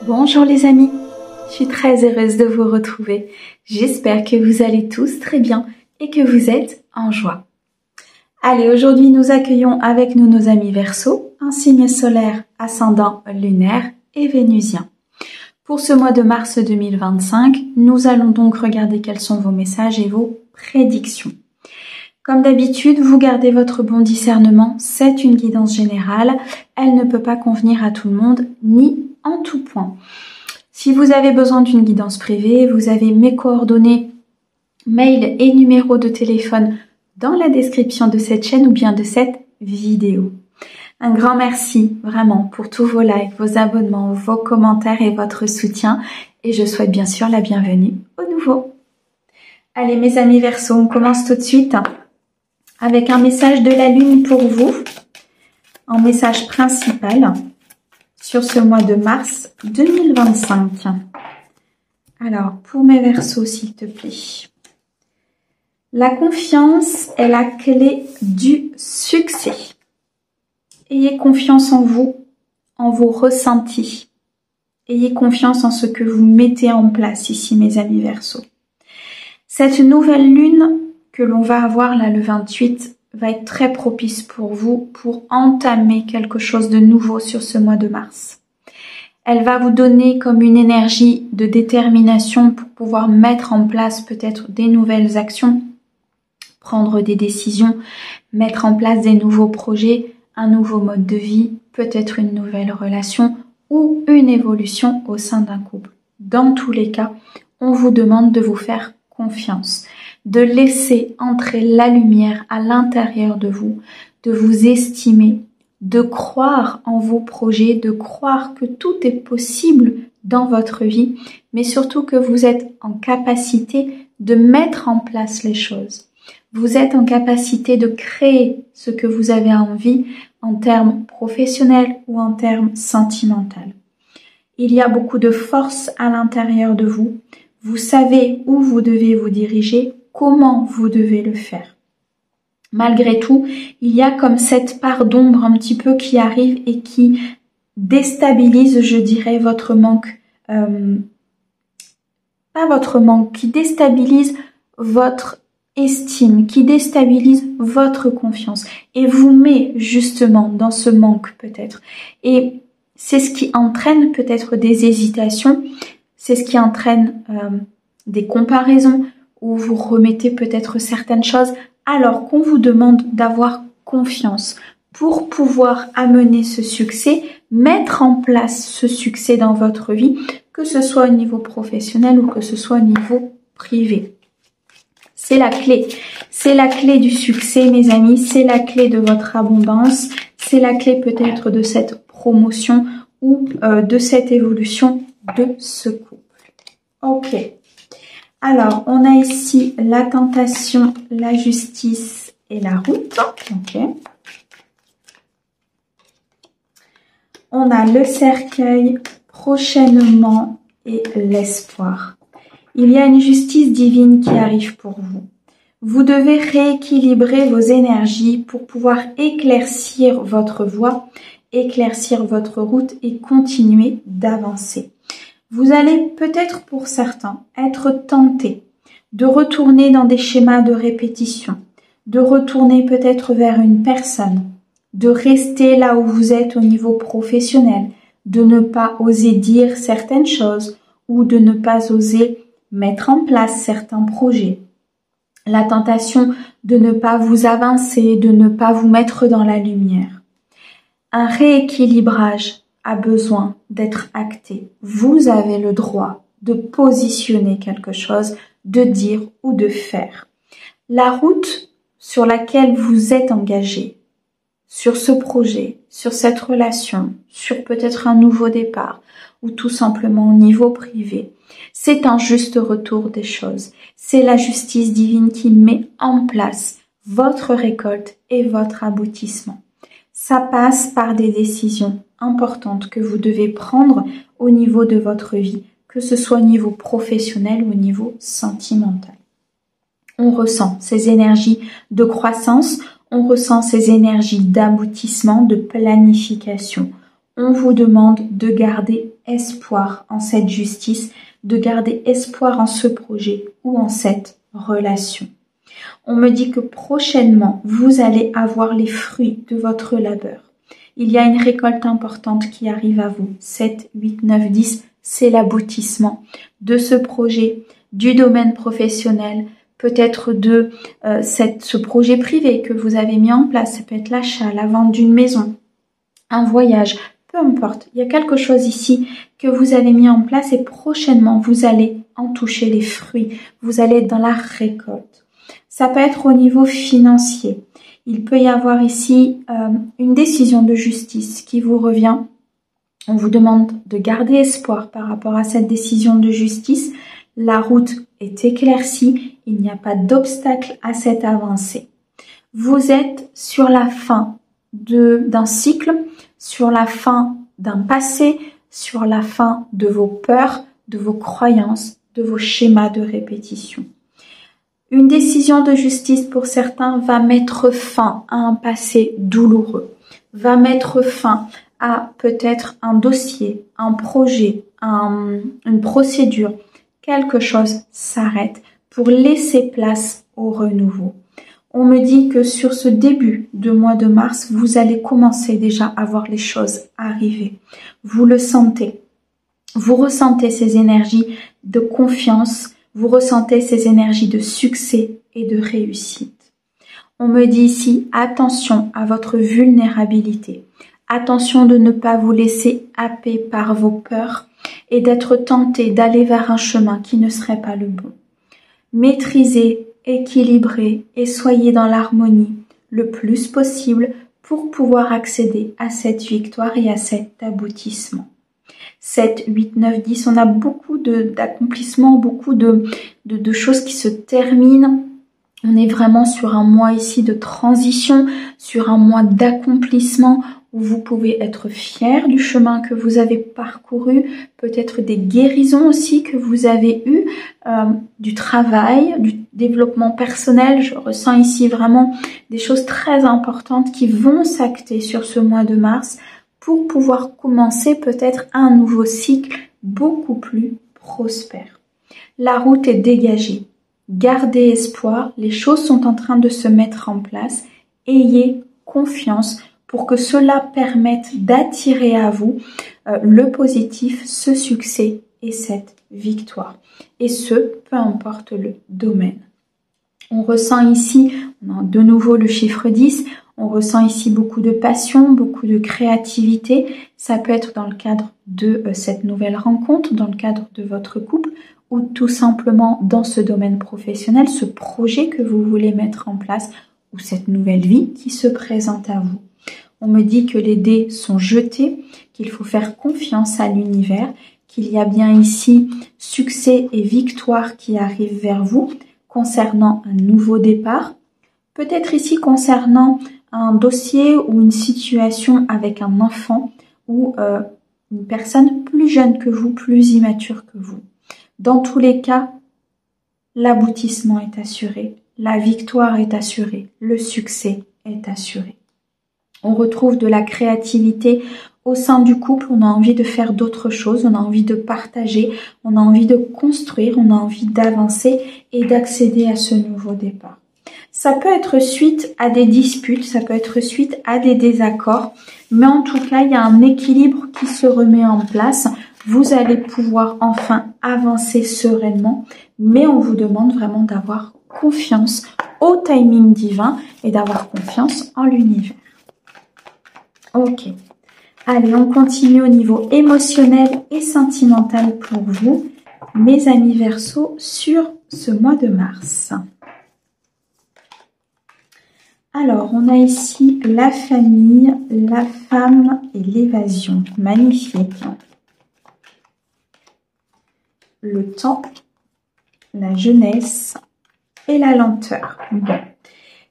Bonjour les amis, je suis très heureuse de vous retrouver. J'espère que vous allez tous très bien et que vous êtes en joie. Allez, aujourd'hui nous accueillons avec nous nos amis Verseaux, un signe solaire, ascendant lunaire et vénusien. Pour ce mois de mars 2025, nous allons donc regarder quels sont vos messages et vos prédictions. Comme d'habitude, vous gardez votre bon discernement, c'est une guidance générale, elle ne peut pas convenir à tout le monde, ni en tout point. Si vous avez besoin d'une guidance privée, vous avez mes coordonnées, mail et numéro de téléphone dans la description de cette chaîne ou bien de cette vidéo. Un grand merci vraiment pour tous vos likes, vos abonnements, vos commentaires et votre soutien. Et je souhaite bien sûr la bienvenue aux nouveaux. Allez mes amis Verseaux, on commence tout de suite avec un message de la Lune pour vous, un message principal sur ce mois de mars 2025. Alors, pour mes Verseaux, s'il te plaît. La confiance est la clé du succès. Ayez confiance en vous, en vos ressentis. Ayez confiance en ce que vous mettez en place ici, mes amis Verseaux. Cette nouvelle lune que l'on va avoir là le 28 va être très propice pour vous pour entamer quelque chose de nouveau sur ce mois de mars. Elle va vous donner comme une énergie de détermination pour pouvoir mettre en place peut-être des nouvelles actions, prendre des décisions, mettre en place des nouveaux projets, un nouveau mode de vie, peut-être une nouvelle relation ou une évolution au sein d'un couple. Dans tous les cas, on vous demande de vous faire confiance, de laisser entrer la lumière à l'intérieur de vous estimer, de croire en vos projets, de croire que tout est possible dans votre vie, mais surtout que vous êtes en capacité de mettre en place les choses. Vous êtes en capacité de créer ce que vous avez envie en termes professionnels ou en termes sentimentaux. Il y a beaucoup de force à l'intérieur de vous. Vous savez où vous devez vous diriger, comment vous devez le faire. Malgré tout, il y a comme cette part d'ombre un petit peu qui arrive et qui déstabilise, je dirais, votre manque, pas votre manque, qui déstabilise votre estime, qui déstabilise votre confiance et vous met justement dans ce manque peut-être. Et c'est ce qui entraîne peut-être des hésitations, c'est ce qui entraîne des comparaisons où vous remettez peut-être certaines choses alors qu'on vous demande d'avoir confiance pour pouvoir amener ce succès, mettre en place ce succès dans votre vie, que ce soit au niveau professionnel ou que ce soit au niveau privé. C'est la clé du succès mes amis, c'est la clé de votre abondance, c'est la clé peut-être de cette promotion ou de cette évolution de ce couple. Ok. Alors, on a ici la tentation, la justice et la route. Ok. On a le cercueil, prochainement et l'espoir. Il y a une justice divine qui arrive pour vous. Vous devez rééquilibrer vos énergies pour pouvoir éclaircir votre voie, éclaircir votre route et continuer d'avancer. Vous allez peut-être pour certains être tentés de retourner dans des schémas de répétition, de retourner peut-être vers une personne, de rester là où vous êtes au niveau professionnel, de ne pas oser dire certaines choses ou de ne pas oser mettre en place certains projets. La tentation de ne pas vous avancer, de ne pas vous mettre dans la lumière. Un rééquilibrage a besoin d'être acté. Vous avez le droit de positionner quelque chose, de dire ou de faire. La route sur laquelle vous êtes engagé, sur ce projet, sur cette relation, sur peut-être un nouveau départ ou tout simplement au niveau privé, c'est un juste retour des choses. C'est la justice divine qui met en place votre récolte et votre aboutissement. Ça passe par des décisions importantes que vous devez prendre au niveau de votre vie, que ce soit au niveau professionnel ou au niveau sentimental. On ressent ces énergies de croissance, on ressent ces énergies d'aboutissement, de planification. on vous demande de garder espoir en cette justice, de garder espoir en ce projet ou en cette relation. On me dit que prochainement, vous allez avoir les fruits de votre labeur. Il y a une récolte importante qui arrive à vous. 7, 8, 9, 10, c'est l'aboutissement de ce projet, du domaine professionnel, peut-être de ce projet privé que vous avez mis en place. Ça peut être l'achat, la vente d'une maison, un voyage, peu importe. Il y a quelque chose ici que vous avez mis en place et prochainement, vous allez en toucher les fruits. Vous allez être dans la récolte. Ça peut être au niveau financier. Il peut y avoir ici une décision de justice qui vous revient. On vous demande de garder espoir par rapport à cette décision de justice. La route est éclaircie. Il n'y a pas d'obstacle à cette avancée. Vous êtes sur la fin d'un cycle, sur la fin d'un passé, sur la fin de vos peurs, de vos croyances, de vos schémas de répétition. Une décision de justice pour certains va mettre fin à un passé douloureux, va mettre fin à peut-être un dossier, un projet, une procédure. Quelque chose s'arrête pour laisser place au renouveau. On me dit que sur ce début de mois de mars, vous allez commencer déjà à voir les choses arriver. Vous le sentez. Vous ressentez ces énergies de confiance, vous ressentez ces énergies de succès et de réussite. On me dit ici, attention à votre vulnérabilité. Attention de ne pas vous laisser happer par vos peurs et d'être tenté d'aller vers un chemin qui ne serait pas le bon. Maîtrisez, équilibrez et soyez dans l'harmonie le plus possible pour pouvoir accéder à cette victoire et à cet aboutissement. 7, 8, 9, 10, on a beaucoup d'accomplissements, beaucoup de choses qui se terminent. On est vraiment sur un mois ici de transition, sur un mois d'accomplissement où vous pouvez être fier du chemin que vous avez parcouru, peut-être des guérisons aussi que vous avez eues, du travail, du développement personnel. Je ressens ici vraiment des choses très importantes qui vont s'acter sur ce mois de mars pour pouvoir commencer peut-être un nouveau cycle beaucoup plus prospère. La route est dégagée. Gardez espoir, les choses sont en train de se mettre en place. Ayez confiance pour que cela permette d'attirer à vous le positif, ce succès et cette victoire. Et ce, peu importe le domaine. On ressent ici, on a de nouveau le chiffre 10, on ressent ici beaucoup de passion, beaucoup de créativité. Ça peut être dans le cadre de cette nouvelle rencontre, dans le cadre de votre couple, ou tout simplement dans ce domaine professionnel, ce projet que vous voulez mettre en place, ou cette nouvelle vie qui se présente à vous. On me dit que les dés sont jetés, qu'il faut faire confiance à l'univers, qu'il y a bien ici succès et victoire qui arrivent vers vous concernant un nouveau départ. Peut-être ici concernant un dossier ou une situation avec un enfant ou une personne plus jeune que vous, plus immature que vous. Dans tous les cas, l'aboutissement est assuré, la victoire est assurée, le succès est assuré. On retrouve de la créativité au sein du couple, on a envie de faire d'autres choses, on a envie de partager, on a envie de construire, on a envie d'avancer et d'accéder à ce nouveau départ. Ça peut être suite à des disputes, ça peut être suite à des désaccords, mais en tout cas, il y a un équilibre qui se remet en place. Vous allez pouvoir enfin avancer sereinement, mais on vous demande vraiment d'avoir confiance au timing divin et d'avoir confiance en l'univers. Ok, allez, on continue au niveau émotionnel et sentimental pour vous, mes amis Verseaux, sur ce mois de mars. Alors, on a ici la famille, la femme et l'évasion. Magnifique. Le temps, la jeunesse et la lenteur. Bon.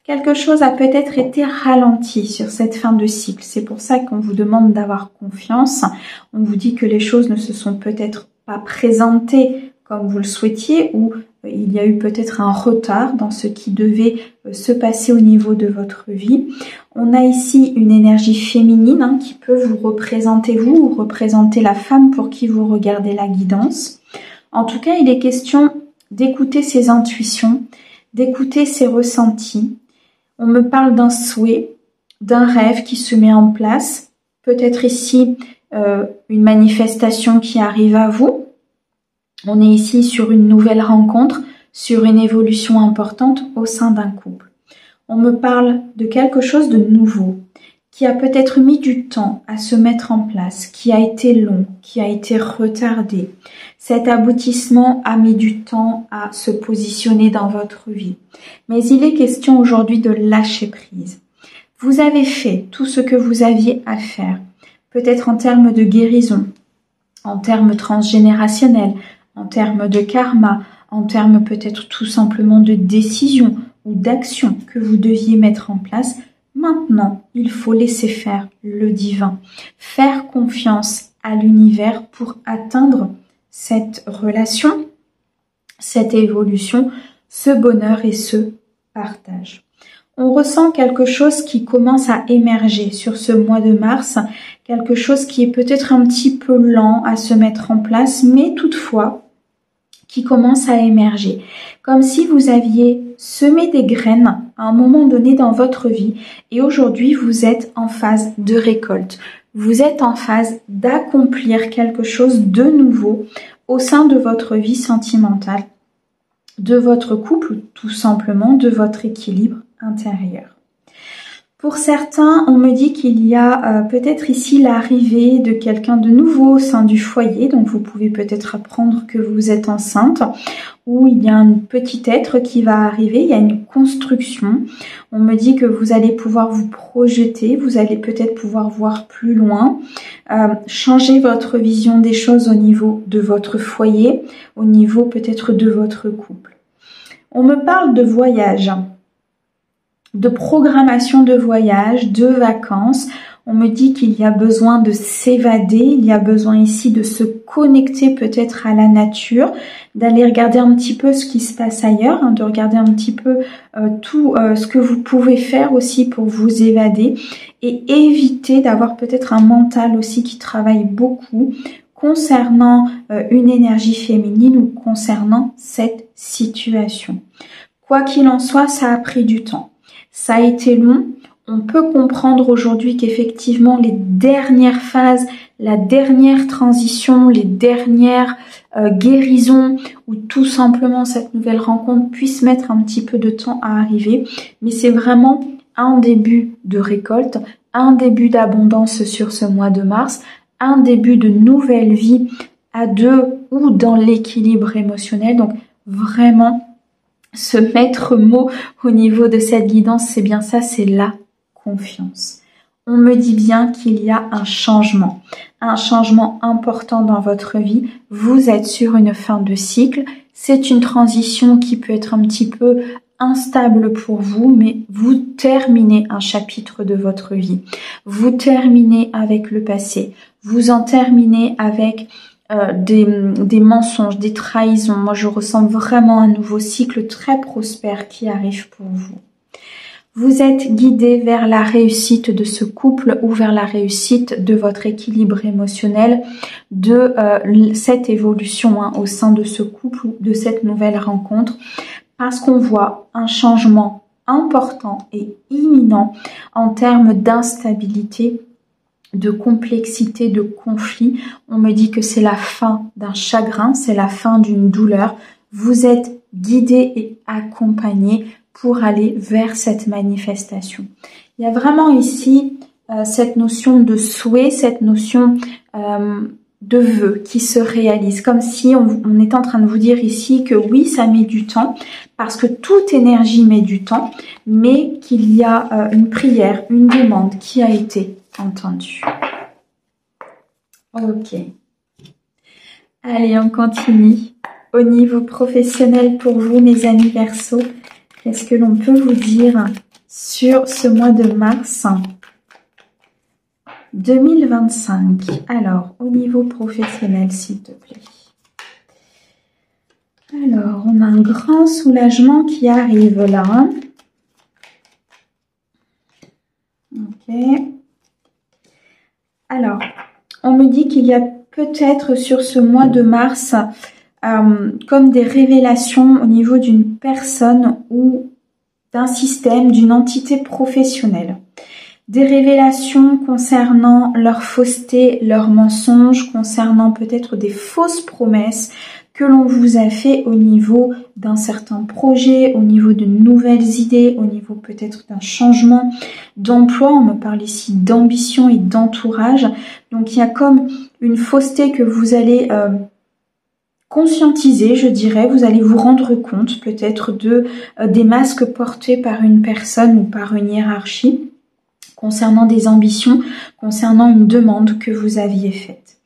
Quelque chose a peut-être été ralenti sur cette fin de cycle. C'est pour ça qu'on vous demande d'avoir confiance. On vous dit que les choses ne se sont peut-être pas présentées comme vous le souhaitiez ou il y a eu peut-être un retard dans ce qui devait se passer au niveau de votre vie. On a ici une énergie féminine qui peut vous représenter ou représenter la femme pour qui vous regardez la guidance. En tout cas, il est question d'écouter ses intuitions, d'écouter ses ressentis. On me parle d'un souhait, d'un rêve qui se met en place. Peut-être ici une manifestation qui arrive à vous. On est ici sur une nouvelle rencontre, sur une évolution importante au sein d'un couple. On me parle de quelque chose de nouveau, qui a peut-être mis du temps à se mettre en place, qui a été long, qui a été retardé. Cet aboutissement a mis du temps à se positionner dans votre vie. Mais il est question aujourd'hui de lâcher prise. Vous avez fait tout ce que vous aviez à faire, peut-être en termes de guérison, en termes transgénérationnels, en termes de karma, en termes peut-être tout simplement de décision ou d'action que vous deviez mettre en place. Maintenant, il faut laisser faire le divin, faire confiance à l'univers pour atteindre cette relation, cette évolution, ce bonheur et ce partage. On ressent quelque chose qui commence à émerger sur ce mois de mars, quelque chose qui est peut-être un petit peu lent à se mettre en place, mais toutefois qui commence à émerger. Comme si vous aviez semé des graines à un moment donné dans votre vie et aujourd'hui vous êtes en phase de récolte. Vous êtes en phase d'accomplir quelque chose de nouveau au sein de votre vie sentimentale, de votre couple, tout simplement, de votre équilibre intérieur. Pour certains, on me dit qu'il y a peut-être ici l'arrivée de quelqu'un de nouveau au sein du foyer, donc vous pouvez peut-être apprendre que vous êtes enceinte, ou il y a un petit être qui va arriver, il y a une construction. On me dit que vous allez pouvoir vous projeter, vous allez peut-être pouvoir voir plus loin, changer votre vision des choses au niveau de votre foyer, au niveau peut-être de votre couple. On me parle de voyage, de programmation de voyage, de vacances. On me dit qu'il y a besoin de s'évader, il y a besoin ici de se connecter peut-être à la nature, d'aller regarder un petit peu ce qui se passe ailleurs, de regarder un petit peu tout ce que vous pouvez faire aussi pour vous évader et éviter d'avoir peut-être un mental aussi qui travaille beaucoup concernant une énergie féminine ou concernant cette situation. Quoi qu'il en soit, ça a pris du temps. Ça a été long. On peut comprendre aujourd'hui qu'effectivement les dernières phases, la dernière transition, les dernières guérisons ou tout simplement cette nouvelle rencontre puisse mettre un petit peu de temps à arriver. Mais c'est vraiment un début de récolte, un début d'abondance sur ce mois de mars, un début de nouvelle vie à deux ou dans l'équilibre émotionnel. Donc vraiment, ce maître mot au niveau de cette guidance, c'est bien ça, c'est la confiance. On me dit bien qu'il y a un changement important dans votre vie. Vous êtes sur une fin de cycle. C'est une transition qui peut être un petit peu instable pour vous, mais vous terminez un chapitre de votre vie. Vous terminez avec le passé. Vous en terminez avec des mensonges, des trahisons. Moi, je ressens vraiment un nouveau cycle très prospère qui arrive pour vous. Vous êtes guidé vers la réussite de ce couple ou vers la réussite de votre équilibre émotionnel, de cette évolution au sein de ce couple ou de cette nouvelle rencontre, parce qu'on voit un changement important et imminent en termes d'instabilité, de complexité, de conflit. On me dit que c'est la fin d'un chagrin, c'est la fin d'une douleur. Vous êtes guidé et accompagné pour aller vers cette manifestation. Il y a vraiment ici cette notion de souhait, cette notion de vœu qui se réalise, comme si on est en train de vous dire ici que oui, ça met du temps, parce que toute énergie met du temps, mais qu'il y a une prière, une demande qui a été entendue. Ok. Allez, on continue. Au niveau professionnel pour vous, mes amis Verseaux, qu'est-ce que l'on peut vous dire sur ce mois de mars 2025? Alors, au niveau professionnel, s'il te plaît. Alors, on a un grand soulagement qui arrive là. Ok. Alors, on me dit qu'il y a peut-être sur ce mois de mars comme des révélations au niveau d'une personne ou d'un système, d'une entité professionnelle. Des révélations concernant leur fausseté, leurs mensonges, concernant peut-être des fausses promesses que l'on vous a fait au niveau d'un certain projet, au niveau de nouvelles idées, au niveau peut-être d'un changement d'emploi. On me parle ici d'ambition et d'entourage. Donc il y a comme une fausseté que vous allez conscientiser, je dirais. Vous allez vous rendre compte peut-être des masques portés par une personne ou par une hiérarchie concernant des ambitions, concernant une demande que vous aviez faite.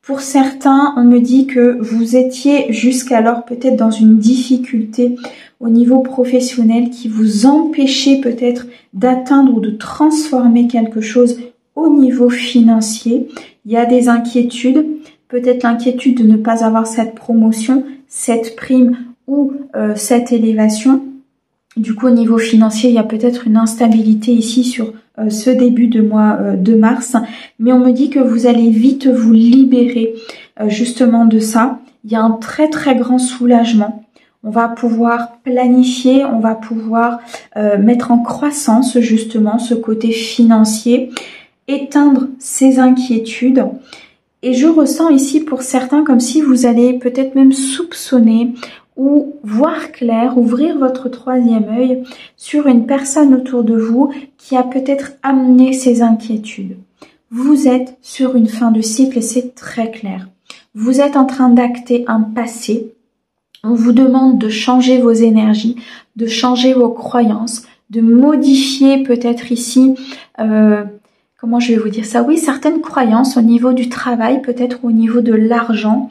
Pour certains, on me dit que vous étiez jusqu'alors peut-être dans une difficulté au niveau professionnel qui vous empêchait peut-être d'atteindre ou de transformer quelque chose au niveau financier. Il y a des inquiétudes, peut-être l'inquiétude de ne pas avoir cette promotion, cette prime ou cette élévation. Du coup, au niveau financier, il y a peut-être une instabilité ici sur ce début de mois de mars. Mais on me dit que vous allez vite vous libérer justement de ça. Il y a un très très grand soulagement. On va pouvoir planifier, on va pouvoir mettre en croissance justement ce côté financier, éteindre ces inquiétudes. Et je ressens ici pour certains comme si vous allez peut-être même soupçonner ou voir clair, ouvrir votre troisième œil sur une personne autour de vous qui a peut-être amené ces inquiétudes. Vous êtes sur une fin de cycle et c'est très clair. Vous êtes en train d'acter un passé. On vous demande de changer vos énergies, de changer vos croyances, de modifier peut-être ici, comment je vais vous dire ça? Oui, certaines croyances au niveau du travail, peut-être au niveau de l'argent,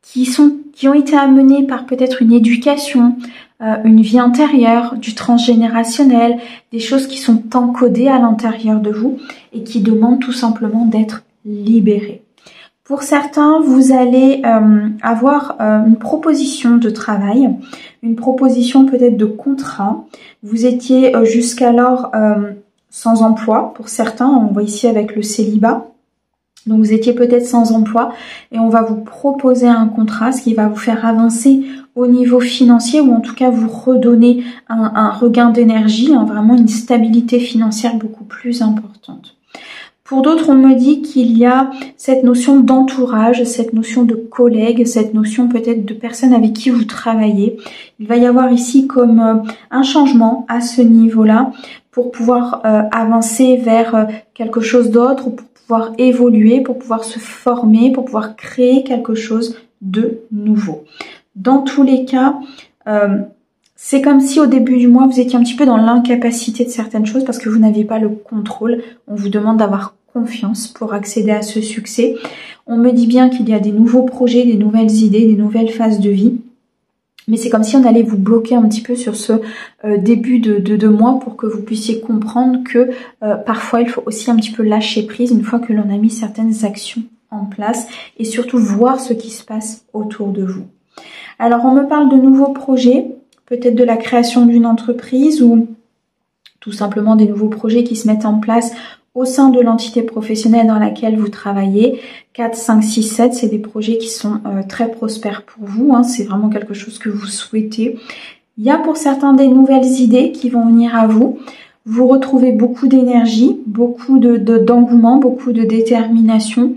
qui ont été amenés par peut-être une éducation, une vie antérieure, du transgénérationnel, des choses qui sont encodées à l'intérieur de vous et qui demandent tout simplement d'être libérées. Pour certains, vous allez avoir une proposition de travail, une proposition peut-être de contrat. Vous étiez jusqu'alors sans emploi. Pour certains, on voit ici avec le célibat. Donc vous étiez peut-être sans emploi et on va vous proposer un contrat, ce qui va vous faire avancer au niveau financier ou en tout cas vous redonner un regain d'énergie, vraiment une stabilité financière beaucoup plus importante. Pour d'autres, on me dit qu'il y a cette notion d'entourage, cette notion de collègue, cette notion peut-être de personnes avec qui vous travaillez. Il va y avoir ici comme un changement à ce niveau-là pour pouvoir avancer vers quelque chose d'autre, pour pouvoir évoluer, pour pouvoir se former, pour pouvoir créer quelque chose de nouveau. Dans tous les cas, c'est comme si au début du mois, vous étiez un petit peu dans l'incapacité de certaines choses parce que vous n'aviez pas le contrôle. On vous demande d'avoir confiance pour accéder à ce succès. On me dit bien qu'il y a des nouveaux projets, des nouvelles idées, des nouvelles phases de vie. Mais c'est comme si on allait vous bloquer un petit peu sur ce début de mois pour que vous puissiez comprendre que parfois il faut aussi un petit peu lâcher prise une fois que l'on a mis certaines actions en place et surtout voir ce qui se passe autour de vous. Alors on me parle de nouveaux projets, peut-être de la création d'une entreprise ou tout simplement des nouveaux projets qui se mettent en place au sein de l'entité professionnelle dans laquelle vous travaillez. 4, 5, 6, 7, c'est des projets qui sont très prospères pour vous. C'est vraiment quelque chose que vous souhaitez. Il y a pour certains des nouvelles idées qui vont venir à vous. Vous retrouvez beaucoup d'énergie, beaucoup d'engouement, beaucoup de détermination.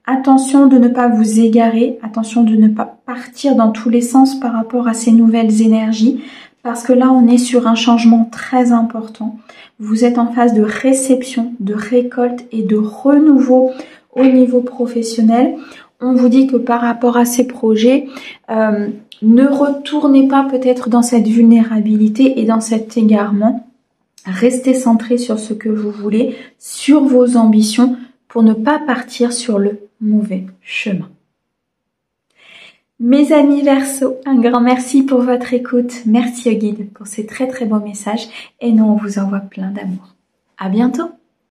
Attention de ne pas vous égarer, attention de ne pas partir dans tous les sens par rapport à ces nouvelles énergies. Parce que là, on est sur un changement très important. Vous êtes en phase de réception, de récolte et de renouveau au niveau professionnel. On vous dit que par rapport à ces projets, ne retournez pas peut-être dans cette vulnérabilité et dans cet égarement. Restez centré sur ce que vous voulez, sur vos ambitions pour ne pas partir sur le mauvais chemin. Mes amis Verseaux, un grand merci pour votre écoute. Merci au guide pour ces très très beaux messages et nous on vous envoie plein d'amour. À bientôt!